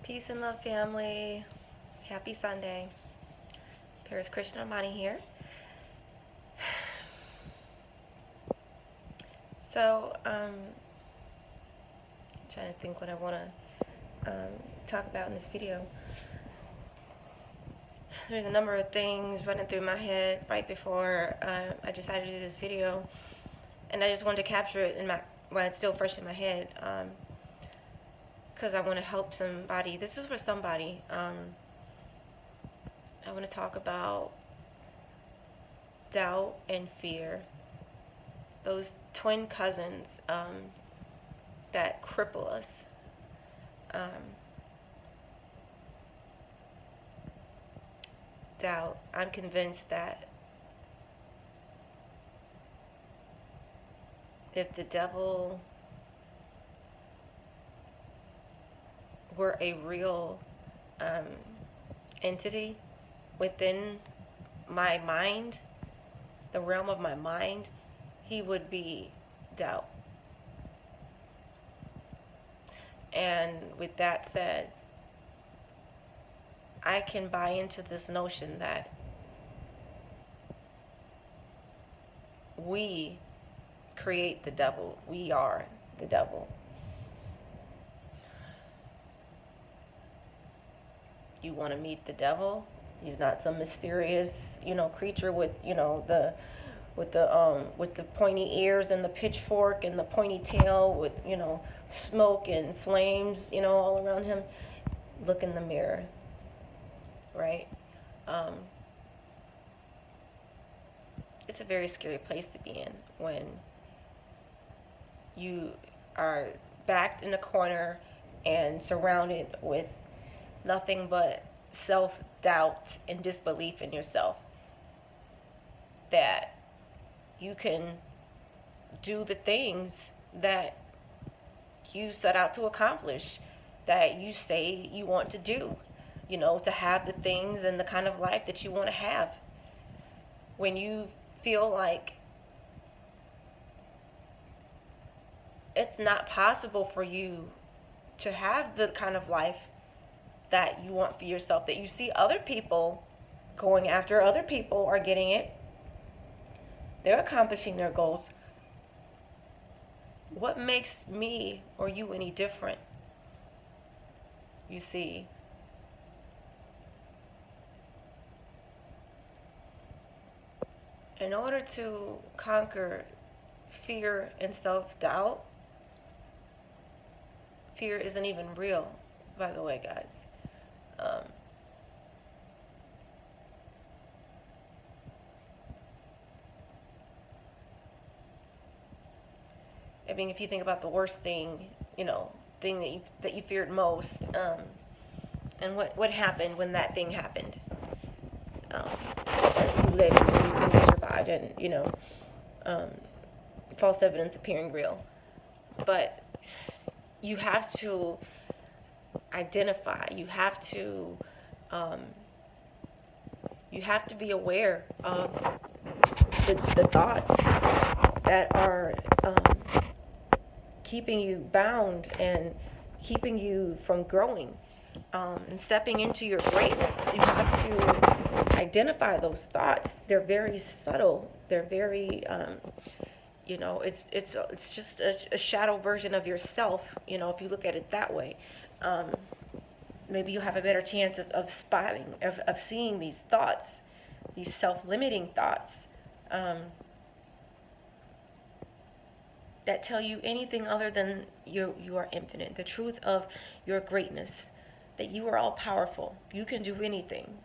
Peace and love, family. Happy Sunday. Paris Krishna Amani here. So, trying to think what I want to talk about in this video. There's a number of things running through my head right before I decided to do this video, and I just wanted to capture it while it's still fresh in my head, because I want to help somebody. This is for somebody. I want to talk about doubt and fear, those twin cousins that cripple us. Doubt. I'm convinced that if the devil were a real entity within my mind, the realm of my mind, he would be doubt. And with that said, I can buy into this notion that we create the devil. We are the devil. You want to meet the devil? He's not some mysterious, creature with, with the pointy ears and the pitchfork and the pointy tail with, smoke and flames, all around him. Look in the mirror, right? It's a very scary place to be in when you are backed in a corner and surrounded with nothing but self-doubt and disbelief in yourself, that you can do the things that you set out to accomplish, that you say you want to do, to have the things and the kind of life that you want to have. When you feel like it's not possible for you to have the kind of life that you want for yourself, that you see other people going after, other people are getting it, they're accomplishing their goals. What makes me or you any different? You see, in order to conquer fear and self-doubt, fear isn't even real, by the way, guys. I mean, if you think about the worst thing, thing that you feared most, and what happened when that thing happened. You lived and you survived, and false evidence appearing real. But you have to identify. You have to be aware of the thoughts that are keeping you bound and keeping you from growing and stepping into your greatness. You have to identify those thoughts. They're very subtle. They're very, it's just a shadow version of yourself. If you look at it that way, maybe you'll have a better chance of spotting, of seeing these thoughts, these self-limiting thoughts. That tell you anything other than you are infinite, the truth of your greatness, that you are all powerful. You can do anything,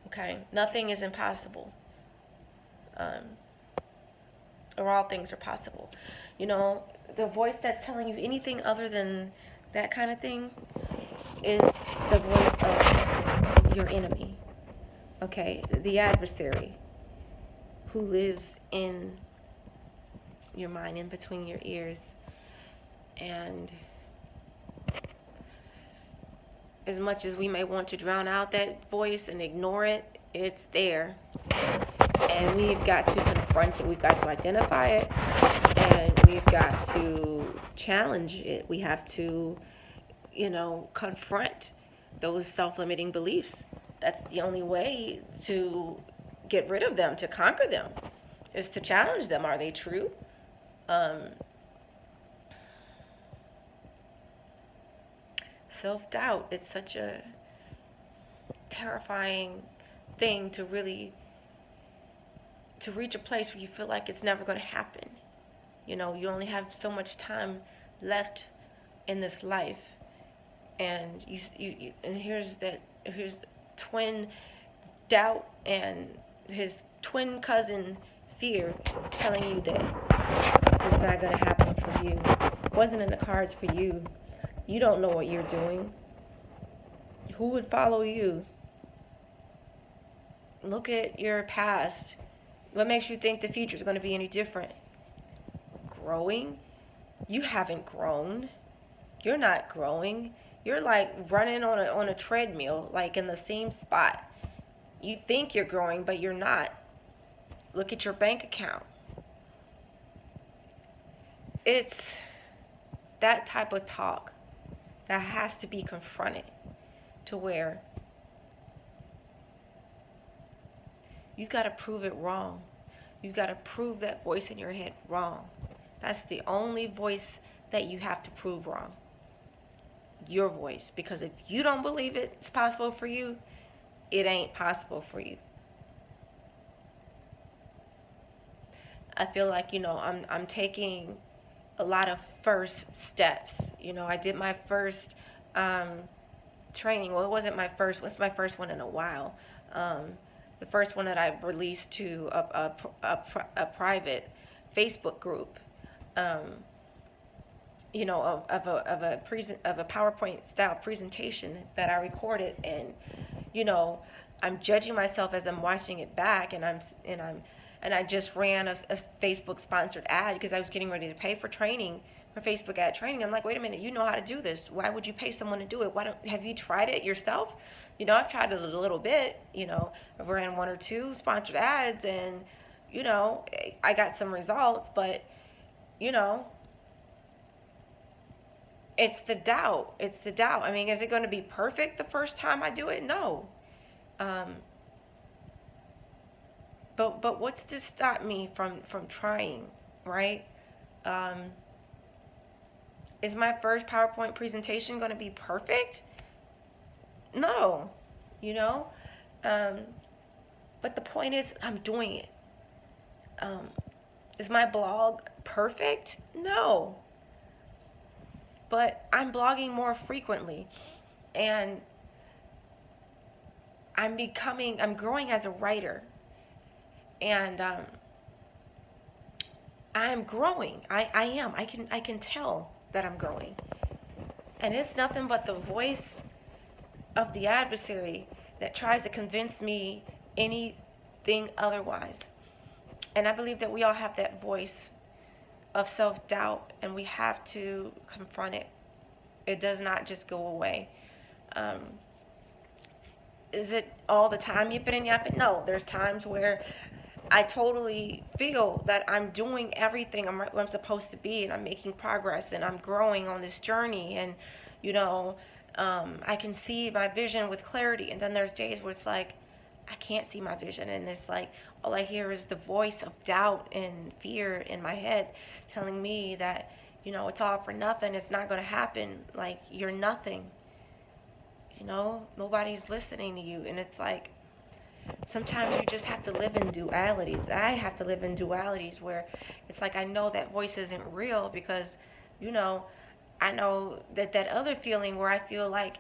okay? Nothing is impossible, or all things are possible. The voice that's telling you anything other than that kind of thing is the voice of your enemy, okay? The adversary who lives in your mind, in between your ears. And as much as we may want to drown out that voice and ignore it, it's there. And we've got to confront it. We've got to identify it. And we've got to challenge it. We have to, confront those self-limiting beliefs. That's the only way to get rid of them, to conquer them, is to challenge them. Are they true? Self-doubt, it's such a terrifying thing to really, to reach a place where you feel like it's never going to happen. You know, you only have so much time left in this life, and and here's twin doubt and his twin cousin fear telling you that it's not going to happen for you. It wasn't in the cards for you. You don't know what you're doing. Who would follow you? Look at your past. What makes you think the future is going to be any different? Growing? You haven't grown. You're not growing. You're like running on a treadmill, like in the same spot. You think you're growing, but you're not. Look at your bank account. It's that type of talk that has to be confronted, to where you got to prove it wrong. You got to prove that voice in your head wrong. That's the only voice that you have to prove wrong. Your voice. Because if you don't believe it's possible for you, it ain't possible for you. I feel like, I'm taking a lot of first steps. I did my first training. Well, it wasn't my first. What's my first one in a while? The first one that I released to a private Facebook group. Of a PowerPoint style presentation that I recorded, and I'm judging myself as I'm watching it back, and I just ran a Facebook sponsored ad because I was getting ready to pay for training, for Facebook ad training. I'm like, wait a minute, you know how to do this. Why would you pay someone to do it? Have you tried it yourself? I've tried it a little bit. I've ran 1 or 2 sponsored ads, and I got some results, but it's the doubt. It's the doubt. I mean, is it going to be perfect the first time I do it? No. But what's to stop me from trying, right? Is my first PowerPoint presentation going to be perfect? No. But the point is, I'm doing it. Is my blog perfect? No. But I'm blogging more frequently, and I'm growing as a writer, and I'm growing. I am. I can tell that I'm growing, and it's nothing but the voice of the adversary that tries to convince me anything otherwise. And I believe that we all have that voice of self-doubt, and we have to confront it. It does not just go away. Is it all the time yipping and yapping? No, there's times where I totally feel that I'm doing everything I'm where I'm supposed to be, and I'm making progress, and I'm growing on this journey, and I can see my vision with clarity. And then there's days where it's like I can't see my vision, and it's like all I hear is the voice of doubt and fear in my head telling me that it's all for nothing, it's not going to happen, like you're nothing, nobody's listening to you. And it's like sometimes you just have to live in dualities. I have to live in dualities where it's like I know that voice isn't real, because I know that other feeling where I feel like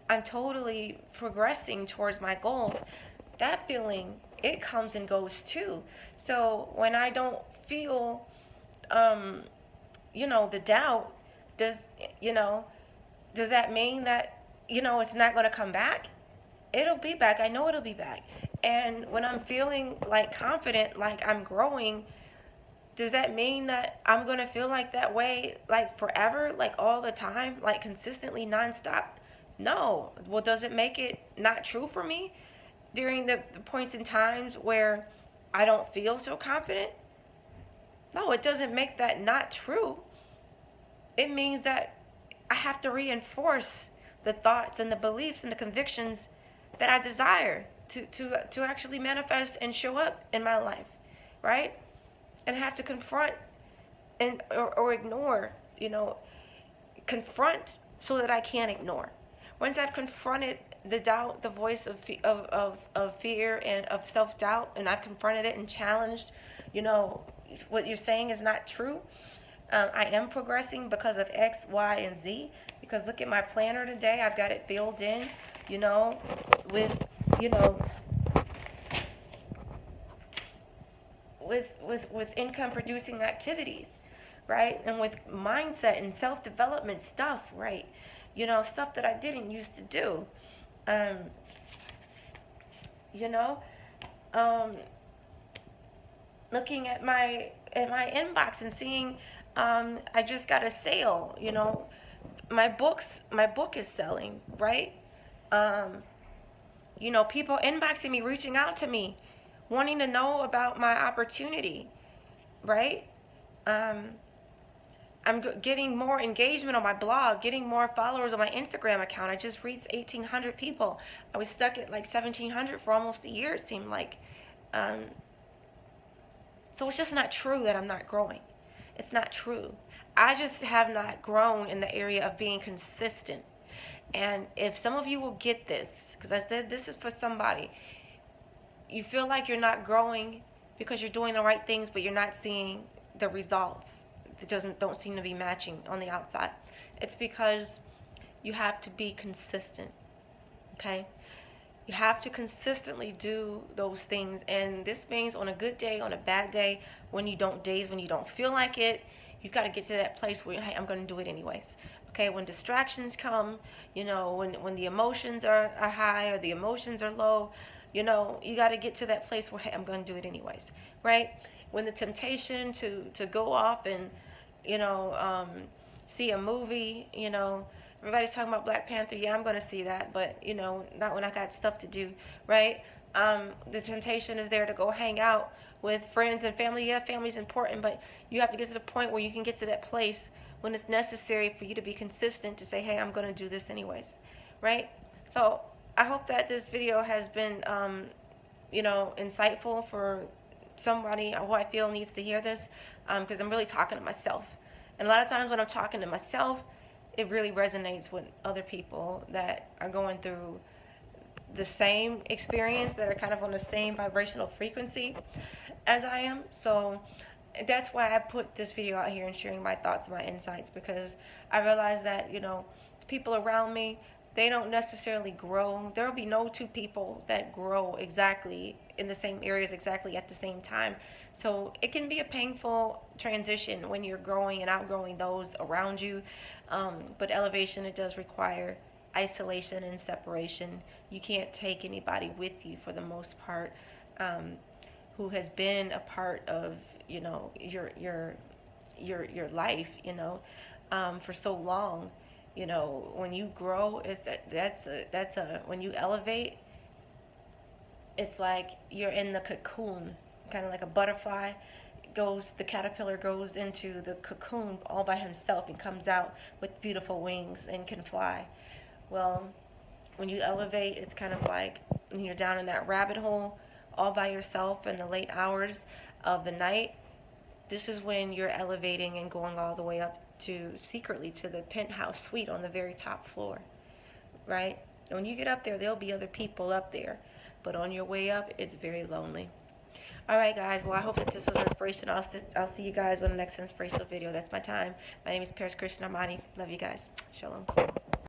I'm totally progressing towards my goals, that feeling, it comes and goes too. So when I don't feel the doubt, does that mean that it's not going to come back? It'll be back. I know it'll be back. And when I'm feeling like confident, like I'm growing, does that mean that I'm going to feel like that way like forever, like all the time, like consistently, nonstop? No. Well, does it make it not true for me during the points in times where I don't feel so confident? No, it doesn't make that not true. It means that I have to reinforce the thoughts and the beliefs and the convictions that I desire to actually manifest and show up in my life, right? And have to confront or ignore, confront so that I can't ignore. Once I've confronted the doubt, the voice of fear and of self-doubt, and I've confronted it and challenged, what you're saying is not true. I am progressing because of X, Y, and Z. Because look at my planner today. I've got it filled in, with, with income producing activities, right? And with mindset and self-development stuff, right? Stuff that I didn't used to do. Looking at my inbox and seeing I just got a sale, my book is selling, right? People inboxing me, reaching out to me, wanting to know about my opportunity, right? I'm getting more engagement on my blog, getting more followers on my Instagram account. I just reached 1,800 people. I was stuck at like 1,700 for almost a year, it seemed like. So it's just not true that I'm not growing. It's not true. I just have not grown in the area of being consistent. And if some of you will get this, because I said this is for somebody, you feel like you're not growing because you're doing the right things, but you're not seeing the results. It don't seem to be matching on the outside. It's because you have to be consistent. Okay? You have to consistently do those things, and this means on a good day, on a bad day, days when you don't feel like it, you've got to get to that place where, hey, I'm going to do it anyways. Okay, when distractions come, when the emotions are high or the emotions are low, you got to get to that place where, hey, I'm going to do it anyways, right? When the temptation to go off and, see a movie, everybody's talking about Black Panther. Yeah, I'm going to see that, but, not when I got stuff to do, right? The temptation is there to go hang out with friends and family. Yeah, family's important, but you have to get to the point where you can get to that place when it's necessary for you to be consistent to say, hey, I'm going to do this anyways, right? So I hope that this video has been, insightful for somebody who I feel needs to hear this, because I'm really talking to myself. And a lot of times when I'm talking to myself, it really resonates with other people that are going through the same experience, that are kind of on the same vibrational frequency as I am. So that's why I put this video out here and sharing my thoughts and my insights, because I realize that, people around me, they don't necessarily grow. There will be no two people that grow exactly in the same areas exactly at the same time. So it can be a painful transition when you're growing and outgrowing those around you. But elevation, it does require isolation and separation. You can't take anybody with you for the most part, who has been a part of, your life, for so long. When you grow, when you elevate, it's like you're in the cocoon, kind of like a butterfly. The caterpillar goes into the cocoon all by himself and comes out with beautiful wings and can fly. Well, when you elevate, it's kind of like when you're down in that rabbit hole all by yourself in the late hours of the night. This is when you're elevating and going all the way up secretly to the penthouse suite on the very top floor, right? And when you get up there, there'll be other people up there, but on your way up, it's very lonely. All right, guys. Well, I hope that this was inspirational. I'll see you guys on the next inspirational video. That's my time. My name is Paris Christian Armani. Love you guys. Shalom.